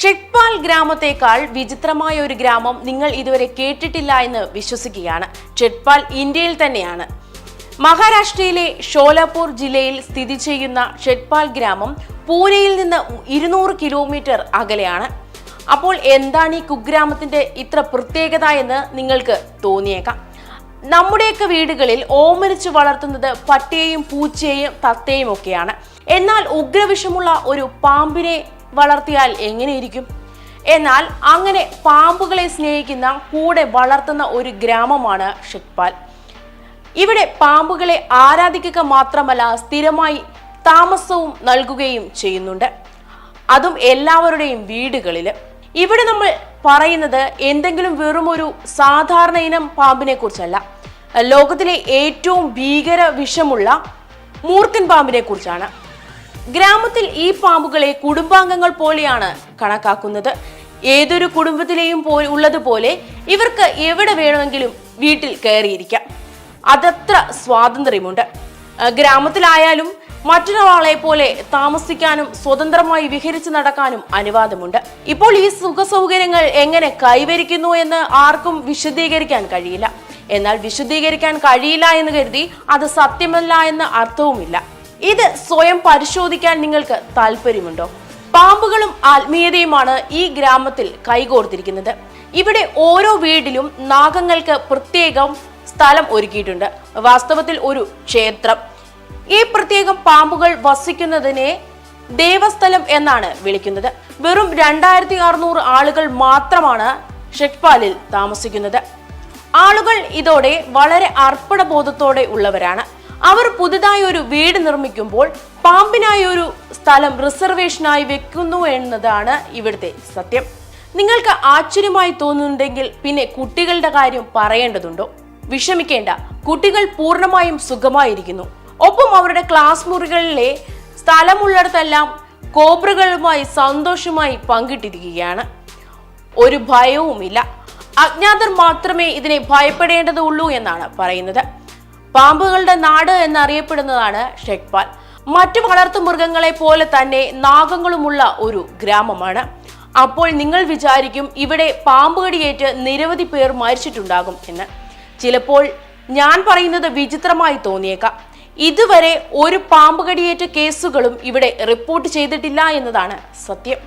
ഷെട്പാൽ ഗ്രാമത്തേക്കാൾ വിചിത്രമായ ഒരു ഗ്രാമം നിങ്ങൾ ഇതുവരെ കേട്ടിട്ടില്ല എന്ന് വിശ്വസിക്കുകയാണ്. ഷെട്പാൽ ഇന്ത്യയിൽ തന്നെയാണ്. മഹാരാഷ്ട്രയിലെ ഷോലാപൂർ ജില്ലയിൽ സ്ഥിതി ചെയ്യുന്ന ഷെട്പാൽ ഗ്രാമം പൂനെയിൽ നിന്ന് 200 കിലോമീറ്റർ അകലെയാണ്. അപ്പോൾ എന്താണ് ഈ കുഗ്രാമത്തിന്റെ ഇത്ര പ്രത്യേകത എന്ന് നിങ്ങൾക്ക് തോന്നിയേക്കാം. നമ്മുടെയൊക്കെ വീടുകളിൽ ഓമനിച്ച് വളർത്തുന്നത് പട്ടിയെയും പൂച്ചയെയും തത്തയും ഒക്കെയാണ്. എന്നാൽ ഉഗ്രവിഷമുള്ള ഒരു പാമ്പിനെ വളർത്തിയാൽ എങ്ങനെയിരിക്കും? എന്നാൽ അങ്ങനെ പാമ്പുകളെ സ്നേഹിക്കുന്ന കൂടെ വളർത്തുന്ന ഒരു ഗ്രാമമാണ് ഷെട്പാൽ. ഇവിടെ പാമ്പുകളെ ആരാധിക്കുക മാത്രമല്ല, സ്ഥിരമായി താമസവും നൽകുകയും ചെയ്യുന്നുണ്ട്, അതും എല്ലാവരുടെയും വീടുകളിൽ. ഇവിടെ നമ്മൾ പറയുന്നത് എന്തെങ്കിലും വെറും ഒരു സാധാരണ ഇനം പാമ്പിനെ കുറിച്ചല്ല, ലോകത്തിലെ ഏറ്റവും ഭീകര വിഷമുള്ള മൂർഖൻ പാമ്പിനെ കുറിച്ചാണ്. ഗ്രാമത്തിൽ ഈ പാമ്പുകളെ കുടുംബാംഗങ്ങൾ പോലെയാണ് കണക്കാക്കുന്നത്. ഏതൊരു കുടുംബത്തിലെയും ഉള്ളതുപോലെ ഇവർക്ക് എവിടെ വേണമെങ്കിലും വീട്ടിൽ കയറിയിരിക്കാം. അതത്ര സ്വാതന്ത്ര്യമുണ്ട്. ഗ്രാമത്തിലായാലും മറ്റൊരാളെ പോലെ താമസിക്കാനും സ്വതന്ത്രമായി വിഹരിച്ചു നടക്കാനും അനുവാദമുണ്ട്. ഇപ്പോൾ ഈ സുഖ സൗകര്യങ്ങൾ എങ്ങനെ കൈവരിക്കുന്നു എന്ന് ആർക്കും വിശദീകരിക്കാൻ കഴിയില്ല. എന്നാൽ വിശദീകരിക്കാൻ കഴിയില്ല എന്ന് കരുതി അത് സത്യമല്ല എന്ന അർത്ഥവുമില്ല. ഇത് സ്വയം പരിശോധിക്കാൻ നിങ്ങൾക്ക് താല്പര്യമുണ്ടോ? പാമ്പുകളും ആത്മീയതയുമാണ് ഈ ഗ്രാമത്തിൽ കൈകോർത്തിരിക്കുന്നത്. ഇവിടെ ഓരോ വീട്ടിലും നാഗങ്ങൾക്ക് പ്രത്യേകം സ്ഥലം ഒരുക്കിയിട്ടുണ്ട്. വാസ്തവത്തിൽ ഒരു ക്ഷേത്രം. ഈ പ്രത്യേകം പാമ്പുകൾ വസിക്കുന്നതിനെ ദേവസ്ഥലം എന്നാണ് വിളിക്കുന്നത്. വെറും 2600 ആളുകൾ മാത്രമാണ് ഷെട്പാലിൽ താമസിക്കുന്നത്. ആളുകൾ ഇതോടെ വളരെ അർപ്പണബോധത്തോടെ ഉള്ളവരാണ്. അവർ പുതുതായി ഒരു വീട് നിർമ്മിക്കുമ്പോൾ പാമ്പിനായി ഒരു സ്ഥലം റിസർവേഷനായി വെക്കുന്നു എന്നതാണ് ഇവിടുത്തെ സത്യം. നിങ്ങൾക്ക് ആശ്ചര്യമായി തോന്നുന്നുണ്ടെങ്കിൽ പിന്നെ കുട്ടികളുടെ കാര്യം പറയേണ്ടതുണ്ടോ? വിഷമിക്കേണ്ട, കുട്ടികൾ പൂർണ്ണമായും സുഖമായിരിക്കുന്നു. ഒപ്പം അവരുടെ ക്ലാസ് മുറികളിലെ സ്ഥലമുള്ളിടത്തെല്ലാം കോബ്രകളുമായി സന്തോഷമായി പങ്കിട്ടിരിക്കുകയാണ്. ഒരു ഭയവുമില്ല. അജ്ഞാതർ മാത്രമേ ഇതിനെ ഭയപ്പെടേണ്ടതുള്ളൂ എന്നാണ് പറയുന്നത്. പാമ്പുകളുടെ നാട് എന്നറിയപ്പെടുന്നതാണ് ഷെട്പാൽ. മറ്റു വളർത്തു മൃഗങ്ങളെ പോലെ തന്നെ നാഗങ്ങളുമുള്ള ഒരു ഗ്രാമമാണ്. അപ്പോൾ നിങ്ങൾ വിചാരിക്കും ഇവിടെ പാമ്പ് കടിയേറ്റ് നിരവധി പേർ മരിച്ചിട്ടുണ്ടാകും എന്ന്. ചിലപ്പോൾ ഞാൻ പറയുന്നത് വിചിത്രമായി തോന്നിയേക്കാം. ഇതുവരെ ഒരു പാമ്പ് കടിയേറ്റ കേസുകളും ഇവിടെ റിപ്പോർട്ട് ചെയ്തിട്ടില്ല എന്നതാണ് സത്യം.